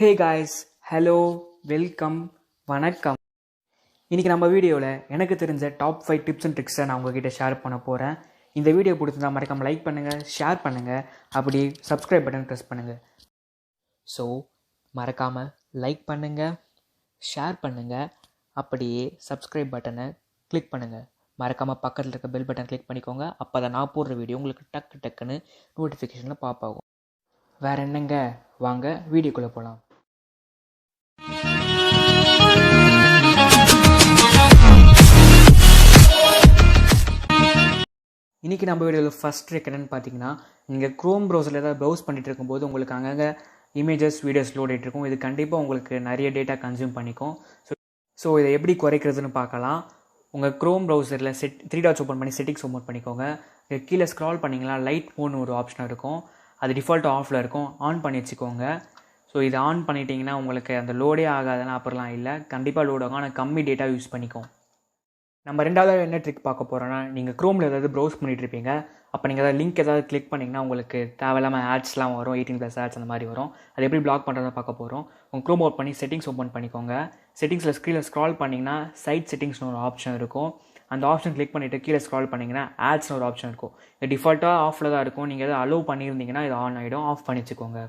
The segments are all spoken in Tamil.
Hey guys, hello, welcome, வணக்கம். இன்னைக்கு நம்ம வீடியோவில் எனக்கு தெரிஞ்ச டாப் 5 டிப்ஸ் அண்ட் ட்ரிக்ஸை நான் உங்ககிட்ட ஷேர் பண்ண போகிறேன். இந்த வீடியோ பிடிச்சிருந்தா மறக்காம லைக் பண்ணுங்கள், ஷேர் பண்ணுங்கள், அப்படி சப்ஸ்கிரைப் பட்டன் ப்ரெஸ் பண்ணுங்கள். ஸோ மறக்காமல் லைக் பண்ணுங்கள், ஷேர் பண்ணுங்கள், அப்படியே சப்ஸ்கிரைப் பட்டனை கிளிக் பண்ணுங்கள். மறக்காமல் பக்கத்தில் இருக்க பெல் பட்டன் கிளிக் பண்ணிக்கோங்க. அப்போ தான் நான் போடுற வீடியோ உங்களுக்கு டக்குன்னு நோட்டிஃபிகேஷனில் பாப்பாகும். வேறு என்னங்க, வாங்க வீடியோக்குள்ளே போகலாம். இன்றைக்கி நம்ம வீடியோவில் ஃபஸ்ட் ட்ரிக் என்னென்னு பார்த்தீங்கன்னா, நீங்கள் க்ரோம் ப்ரௌசரில் ஏதாவது ப்ரௌஸ் பண்ணிகிட்டு இருக்கும்போது உங்களுக்கு அங்கங்கே இமேஜஸ் வீடியோஸ் லோட் ஆகிட்டு இது கண்டிப்பாக உங்களுக்கு நிறைய டேட்டா கன்சியூம் பண்ணிக்கும். ஸோ இதை எப்படி குறைக்கிறதுன்னு பார்க்கலாம். உங்கள் க்ரோம் ப்ரௌசரில் த்ரீ டாட்ஸ் ஓப்பன் பண்ணி செட்டிங்ஸ் ஓப்பன் பண்ணிக்கோங்க. கீழே ஸ்க்ரால் பண்ணிங்கன்னா லைட் மோட்னு ஒரு ஆப்ஷன் இருக்கும். அது டிஃபால்ட்டாக ஆஃபில் இருக்கும், ஆன் பண்ணி வச்சுக்கோங்க. ஸோ இதை ஆன் பண்ணிட்டீங்கன்னா உங்களுக்கு அந்த லோடே ஆகாதுன்னா அப்புறம்லாம் இல்லை, கண்டிப்பாக லோட் ஆகும், ஆனால் கம்மி டேட்டா யூஸ் பண்ணிக்கும். நம்ம ரெண்டாவது என்ன ட்ரிக் பார்க்க போகிறோன்னா, நீங்கள் க்ரோமில் ஏதாவது ப்ரௌஸ் பண்ணிகிட்ருப்பீங்க. அப்போ நீங்கள் ஏதாவது லிங்க் ஏதாவது கிளிக் பண்ணிங்கன்னா உங்களுக்கு தேவையில்லாமல் ஆட்ஸ்லாம் வரும், 18+ ஆட்ஸ் அந்த மாதிரி வரும். அது எப்படி பிளாக் பண்ணுறதை பார்க்க போகிறோம். உங்கள் க்ரோம் ஓப்பன் பண்ணி செட்டிங்ஸ் ஓப்பன் பண்ணிக்கோங்க. செட்டிங்ஸில் ஸ்க்ரீனில் ஸ்க்ரால் பண்ணிங்கன்னா சைட் செட்டிங்ஸ்னு ஒரு ஆப்ஷன் இருக்கும். அந்த ஆப்ஷன் கிளிக் பண்ணிவிட்டு கீழே ஸ்க்ரால் பண்ணிங்கன்னா ஆட்ஸ்னு ஒரு ஆப்ஷன் இருக்கும். இது டிஃபால்ட்டாக ஆஃபில் தான் இருக்கும். நீங்கள் எதாவது அலோவ் பண்ணியிருந்தீங்கன்னா இது ஆன் ஆகிடும், ஆஃப் பண்ணி வச்சுக்கோங்க.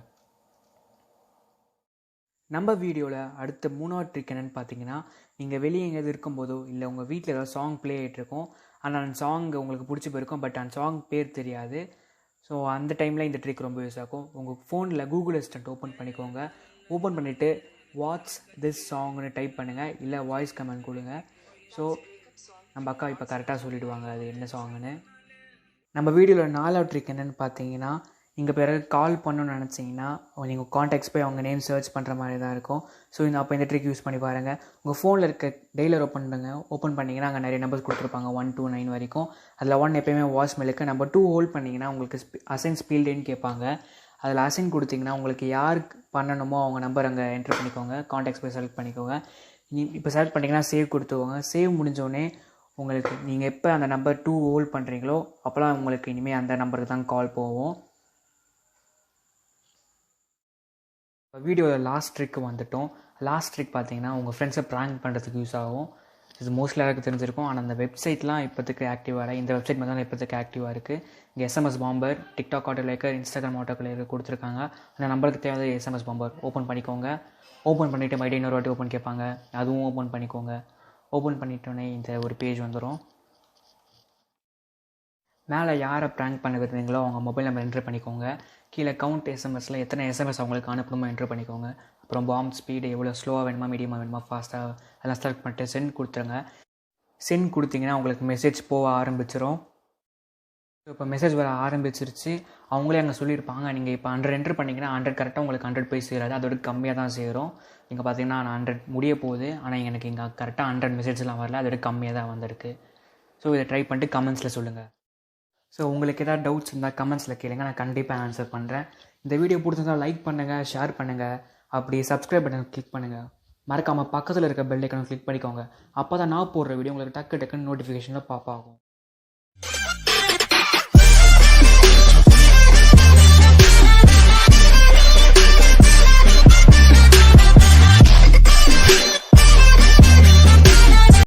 நம்ம வீடியோவில் அடுத்த மூணாவது ட்ரிக் என்னென்னு பார்த்தீங்கன்னா, நீங்கள் வெளியே எங்கேயாவது இருக்கும்போதோ இல்லை உங்கள் வீட்டில் ஏதாவது சாங் ப்ளே ஆகிட்ருக்கும், ஆனால் அந்த சாங் உங்களுக்கு பிடிச்சி போயிருக்கும், பட் அந்த சாங் பேர் தெரியாது. ஸோ அந்த டைமில் இந்த ட்ரிக் ரொம்ப யூஸ் ஆகும். உங்கள் ஃபோனில் கூகுள் அசிஸ்டன்ட் ஓப்பன் பண்ணிக்கோங்க. ஓப்பன் பண்ணிவிட்டு வாட்ஸ் திஸ் சாங்னு டைப் பண்ணுங்கள், இல்லை வாய்ஸ் கமெண்ட் கொடுங்க. ஸோ நம்ம அக்கா இப்போ கரெக்டாக சொல்லிவிடுவாங்க அது என்ன சாங்குன்னு. நம்ம வீடியோவில் 4வது ட்ரிக் என்னென்னு பார்த்தீங்கன்னா, நீங்கள் பிறகு கால் பண்ணணும்னு நினச்சிங்கன்னா நீங்கள் கான்டாக்ட்ஸ் போய் அவங்க நேம் சர்ச் பண்ணுற மாதிரி தான் இருக்கும். ஸோ அப்போ இந்த ட்ரிக் யூஸ் பண்ணி பாருங்கள். உங்கள் ஃபோனில் இருக்க டெய்லர் ஓப்பன் பண்ணிங்கன்னா அங்கே நிறைய நம்பர்ஸ் கொடுத்துருப்பாங்க, 1 to 9 வரைக்கும். அதில் 1 எப்போயுமே வாய்ஸ் மெயிலுக்கு, நம்பர் 2 ஹோல்ட் பண்ணிங்கன்னா உங்களுக்கு அசைன் ஸ்பீல்டுன்னு கேட்பாங்க. அதில் அசைன் கொடுத்திங்கன்னா உங்களுக்கு யாருக்கு பண்ணணுமோ அவங்க நம்பர் அங்கே என்ட்ரு பண்ணிக்கோங்க. கான்டாக்ட்ஸ் போய் செலக்ட் பண்ணிக்கோங்க. இப்போ செலக்ட் பண்ணிங்கன்னா சேவ் கொடுத்துக்கோங்க. சேவ் முடிஞ்சோடனே உங்களுக்கு நீங்கள் எப்போ அந்த நம்பர் 2 ஹோல்ட் பண்ணுறீங்களோ அப்போலாம் உங்களுக்கு இனிமேல் அந்த நம்பருக்கு தான் கால் போகும். வீடியோவில் லாஸ்ட் ட்ரிக்கு வந்துட்டோம். லாஸ்ட் ட்ரிக் பார்த்தீங்கன்னா, உங்கள் ஃப்ரெண்ட்ஸை ப்ராங்க் பண்ணுறதுக்கு யூஸ் ஆகும். இது மோஸ்ட்லி எல்லாருக்கும் தெரிஞ்சிருக்கும், ஆனால் அந்த வெப்சைட்லாம் இப்போதைக்கு ஆக்டிவாக இல்லை. இந்த வெப்சைட் மட்டும் தான் இப்போதைக்கு ஆக்டிவாக இருக்குது. இங்கே SMS bomber, TikTok auto liker, Instagram auto liker கொடுத்துருக்காங்க. அந்த நம்பருக்கு தேவையான எஸ்எம்எஸ் பாம்பர் ஓப்பன் பண்ணிக்கோங்க. ஓப்பன் பண்ணிவிட்டு மறுபடியும் இன்னொரு வாட்டி ஓப்பன் கேட்பாங்க, அதுவும் ஓப்பன் பண்ணிக்கோங்க. ஓப்பன் பண்ணிட்டோன்னே இந்த ஒரு பேஜ் வந்துடும். மேலே யாரை ப்ராங்க் பண்ண விரும்புறீங்களோ அவங்க மொபைல் நம்பர் என்ட்ரு பண்ணிக்கோங்க. கீழே கவுண்ட் எஸ்எம்எஸில் எத்தனை எஸ்எம்எஸ் அவங்களுக்கு அனுப்பணுமோ என்ட்ரு பண்ணிக்கோங்க. அப்புறம் பாம் ஸ்பீடு எவ்வளோ ஸ்லோவாக வேணுமா, மீடியமாக வேணுமா, ஃபாஸ்ட்டாக அதெல்லாம் செலக்ட் பண்ணிட்டு சென்ட் கொடுத்துருங்க. சென்ட் கொடுத்தீங்கன்னா உங்களுக்கு மெசேஜ் போக ஆரம்பிச்சிடும். இப்போ மெசேஜ் வர ஆரம்பிச்சிருச்சு. அவங்களே அங்கே சொல்லியிருப்பாங்க, நீங்கள் இப்போ 100 என்ட்ரு பண்ணிங்கன்னா 100 கரெக்டாக உங்களுக்கு 100 போய் சேராது, அதோட கம்மியாக தான் சேரும். நீங்கள் பார்த்தீங்கன்னா நான் 100 முடிய போகுது, ஆனால் எனக்கு இங்கே கரெக்டாக 100 மெசேஜ்லாம் வரல, அதோட கம்மியாக தான் வந்திருக்கு. ஸோ இதை ட்ரை பண்ணிட்டு கமெண்ட்ஸில் சொல்லுங்கள். ஸோ உங்களுக்கு ஏதாவது டவுட்ஸ் இருந்தால் கமெண்ட்ஸில் கேளுங்க, நான் கண்டிப்பாக ஆன்சர் பண்ணுறேன். இந்த வீடியோ பிடிச்சிருந்தால் லைக் பண்ணுங்கள், ஷேர் பண்ணுங்கள், அப்படி சப்ஸ்கிரைப் பட்டன் கிளிக் பண்ணுங்கள். மறக்காமல் பக்கத்தில் இருக்க பெல் ஐக்கானை கிளிக் பண்ணிக்கோங்க. அப்போ தான் நான் போடுற வீடியோ உங்களுக்கு டக்குன்னு நோட்டிஃபிகேஷனில் பாப்பாகும்.